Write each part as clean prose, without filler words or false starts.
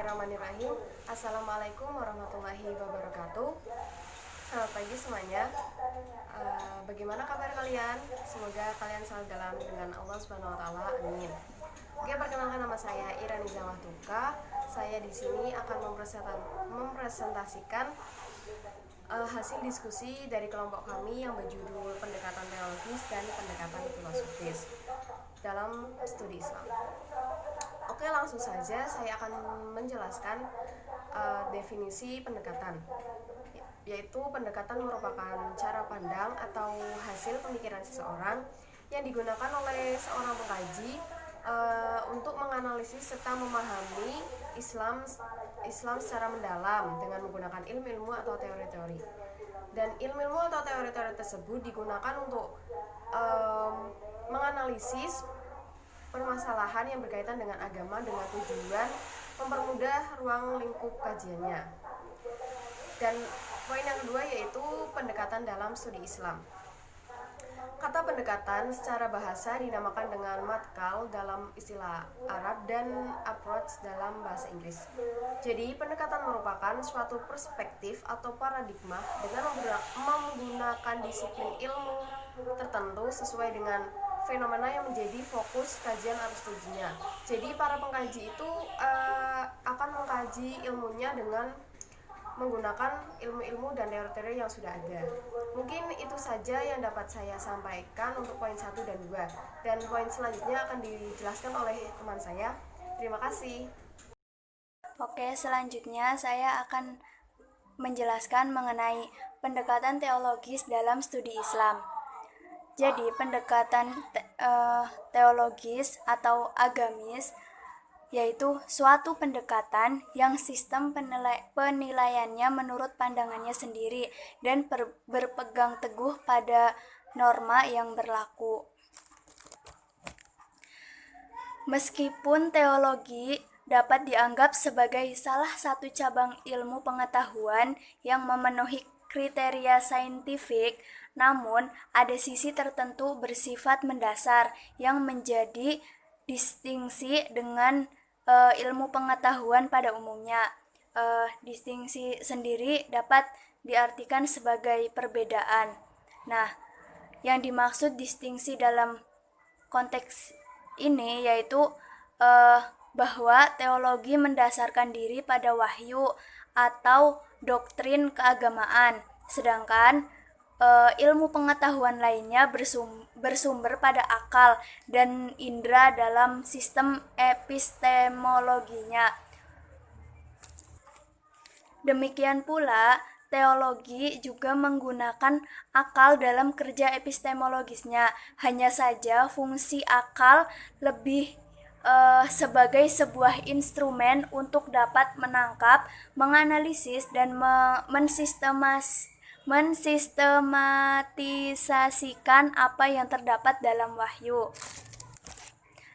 Bismillahirrahmanirrahim. Assalamualaikum warahmatullahi wabarakatuh. Selamat pagi semuanya. Bagaimana kabar kalian? Semoga kalian selalu dalam dengan Allah Subhanahu Wa Taala. Amin. Oke, perkenalkan nama saya Iraniza Wahtuka. Saya di sini akan mempresentasikan hasil diskusi dari kelompok kami yang berjudul pendekatan teologis dan pendekatan filosofis dalam studi Islam. Oke, langsung saja saya akan menjelaskan definisi pendekatan, yaitu pendekatan merupakan cara pandang atau hasil pemikiran seseorang yang digunakan oleh seorang pengkaji untuk menganalisis serta memahami Islam secara mendalam dengan menggunakan ilmu-ilmu atau teori-teori. Dan ilmu-ilmu atau teori-teori tersebut digunakan untuk menganalisis permasalahan yang berkaitan dengan agama dengan tujuan mempermudah ruang lingkup kajiannya. Dan poin yang kedua yaitu pendekatan dalam studi Islam. Kata pendekatan secara bahasa dinamakan dengan matkal dalam istilah Arab dan approach dalam bahasa Inggris. Jadi pendekatan merupakan suatu perspektif atau paradigma dengan menggunakan disiplin ilmu tertentu sesuai dengan fenomena yang menjadi fokus kajian atau studinya. Jadi para pengkaji itu akan mengkaji ilmunya dengan menggunakan ilmu-ilmu dan teori-teori yang sudah ada. Mungkin itu saja yang dapat saya sampaikan untuk poin 1 dan 2. Dan poin selanjutnya akan dijelaskan oleh teman saya. Terima kasih. Oke, selanjutnya saya akan menjelaskan mengenai pendekatan teologis dalam studi Islam. Jadi, pendekatan teologis atau agamis yaitu suatu pendekatan yang sistem penilaiannya menurut pandangannya sendiri dan berpegang teguh pada norma yang berlaku. Meskipun teologi dapat dianggap sebagai salah satu cabang ilmu pengetahuan yang memenuhi kriteria saintifik, namun ada sisi tertentu bersifat mendasar yang menjadi distingsi dengan ilmu pengetahuan pada umumnya. Distingsi sendiri dapat diartikan sebagai perbedaan. Nah, yang dimaksud distingsi dalam konteks ini yaitu bahwa teologi mendasarkan diri pada wahyu atau doktrin keagamaan, sedangkan ilmu pengetahuan lainnya bersumber pada akal dan indera dalam sistem epistemologinya. Demikian pula, teologi juga menggunakan akal dalam kerja epistemologisnya. Hanya saja fungsi akal lebih sebagai sebuah instrumen untuk dapat menangkap, menganalisis, dan mensistematisasikan apa yang terdapat dalam wahyu.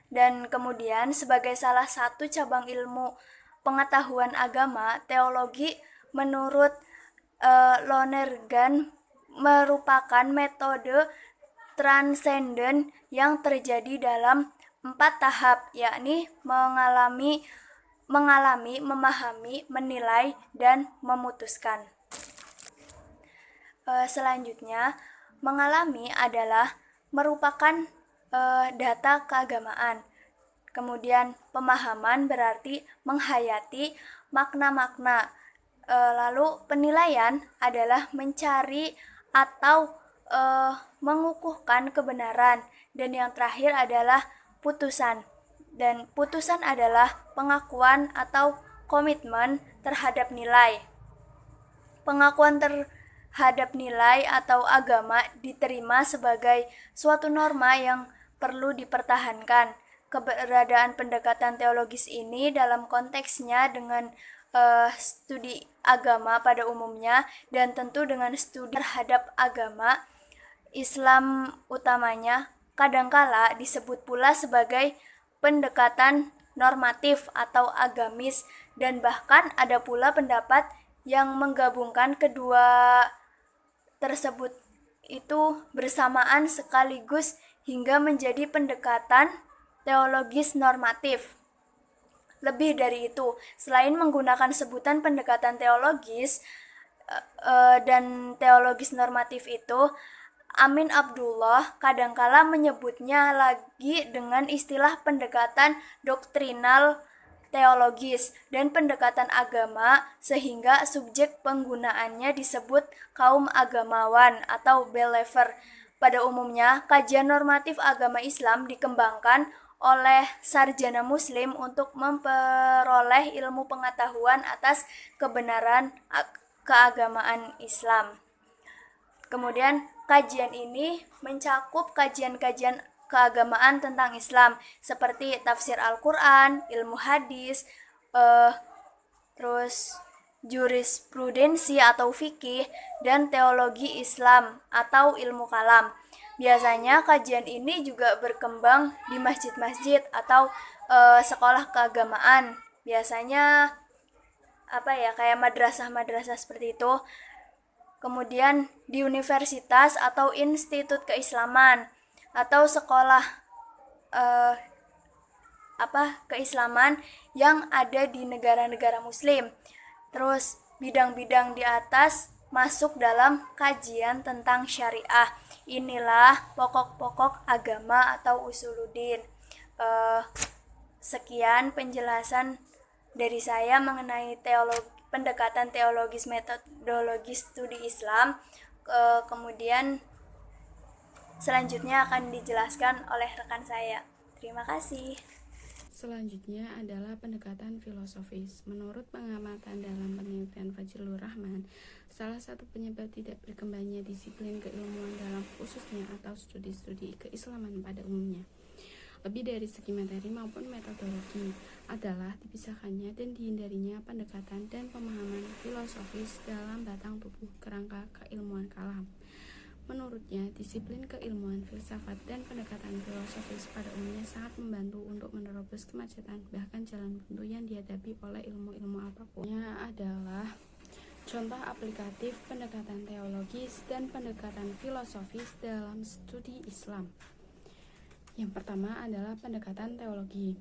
Dan kemudian sebagai salah satu cabang ilmu pengetahuan agama, teologi menurut Lonergan merupakan metode transenden yang terjadi dalam 4 tahap, yakni mengalami, memahami, menilai, dan memutuskan. Selanjutnya, mengalami adalah merupakan data keagamaan. Kemudian pemahaman berarti menghayati makna-makna. Lalu penilaian adalah mencari atau mengukuhkan kebenaran. Dan yang terakhir adalah putusan. Dan putusan adalah pengakuan atau komitmen terhadap nilai. Pengakuan terhadap nilai atau agama diterima sebagai suatu norma yang perlu dipertahankan. Keberadaan pendekatan teologis ini dalam konteksnya dengan studi agama pada umumnya dan tentu dengan studi terhadap agama Islam utamanya kadangkala disebut pula sebagai pendekatan normatif atau agamis, dan bahkan ada pula pendapat yang menggabungkan kedua tersebut itu bersamaan sekaligus hingga menjadi pendekatan teologis normatif. lebih dari itu. Selain menggunakan sebutan pendekatan teologis dan teologis normatif itu, Amin Abdullah kadangkala menyebutnya lagi dengan istilah pendekatan doktrinal teologis dan pendekatan agama, sehingga subjek penggunaannya disebut kaum agamawan atau believer. Pada umumnya, kajian normatif agama Islam dikembangkan oleh sarjana muslim untuk memperoleh ilmu pengetahuan atas kebenaran keagamaan Islam. Kemudian kajian ini mencakup kajian-kajian keagamaan tentang Islam seperti tafsir Al-Quran, ilmu hadis, terus jurisprudensi atau fikih, dan teologi Islam atau ilmu kalam. Biasanya kajian ini juga berkembang di masjid-masjid atau sekolah keagamaan. Biasanya kayak madrasah-madrasah seperti itu. Kemudian di universitas atau institut keislaman atau sekolah keislaman yang ada di negara-negara muslim. Terus bidang-bidang di atas masuk dalam kajian tentang syariah. Inilah pokok-pokok agama atau usuluddin. Sekian penjelasan dari saya mengenai pendekatan teologis metodologis studi Islam. Kemudian selanjutnya akan dijelaskan oleh rekan saya. Terima kasih. Selanjutnya adalah pendekatan filosofis. Menurut pengamatan dalam penelitian Fajrul Rahman, salah satu penyebab tidak berkembangnya disiplin keilmuan dalam khususnya atau studi-studi keislaman pada umumnya, lebih dari segi materi maupun metodologi, adalah dipisahkannya dan dihindarinya pendekatan dan pemahaman filosofis dalam batang tubuh kerangka keilmuan kalam. Menurutnya, disiplin keilmuan filsafat dan pendekatan filosofis pada umumnya sangat membantu untuk menerobos kemacetan, bahkan jalan buntu yang dihadapi oleh ilmu-ilmu apapun. Ini adalah contoh aplikatif pendekatan teologis dan pendekatan filosofis dalam studi Islam. Yang pertama adalah pendekatan teologi.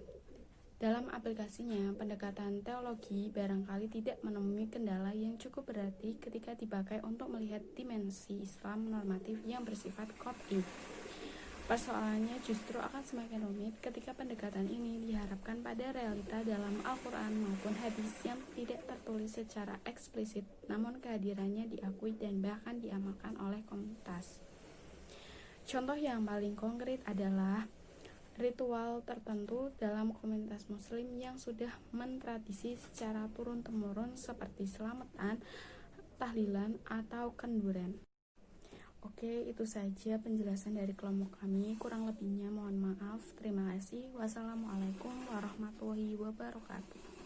Dalam aplikasinya, pendekatan teologi barangkali tidak menemui kendala yang cukup berarti ketika dipakai untuk melihat dimensi Islam normatif yang bersifat qat'i. Persoalannya justru akan semakin rumit ketika pendekatan ini diharapkan pada realita dalam Al-Quran maupun hadis yang tidak tertulis secara eksplisit, namun kehadirannya diakui dan bahkan diamalkan oleh komunitas. Contoh yang paling konkret adalah ritual tertentu dalam komunitas muslim yang sudah mentradisi secara turun-temurun seperti selamatan, tahlilan, atau kenduren. Oke, itu saja penjelasan dari kelompok kami. Kurang lebihnya mohon maaf. Terima kasih. Wassalamualaikum warahmatullahi wabarakatuh.